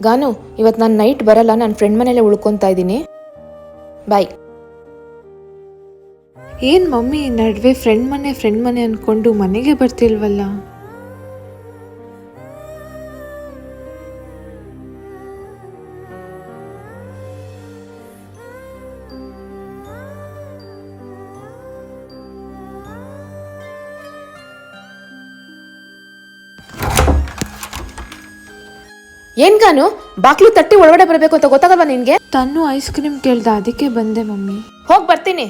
ಗಾನು, ಇವತ್ತು ನಾನು ನೈಟ್ ಬರಲ್ಲ, ನನ್ನ ಫ್ರೆಂಡ್ ಮನೇಲೆ ಉಳ್ಕೊತಾ ಇದ್ದೀನಿ. ಬಾಯ್. ಏನು ಮಮ್ಮಿ ನಡುವೆ ಫ್ರೆಂಡ್ ಮನೆ ಅಂದ್ಕೊಂಡು ಮನೆಗೆ ಬರ್ತಿಲ್ವಲ್ಲ? ಏನ್ ಗಾನು, ಬಾಕ್ಲು ತಟ್ಟಿ ಒಳಗಡೆ ಬರಬೇಕು ಅಂತ ಗೊತ್ತಾಗಲ್ವಾ ನಿನ್ಗೆ? ತನ್ನು ಐಸ್ ಕ್ರೀಮ್ ಕೇಳ್ದ, ಅದಕ್ಕೆ ಬಂದೆ ಮಮ್ಮಿ. ಹೋಗಿ ಬರ್ತೀನಿ.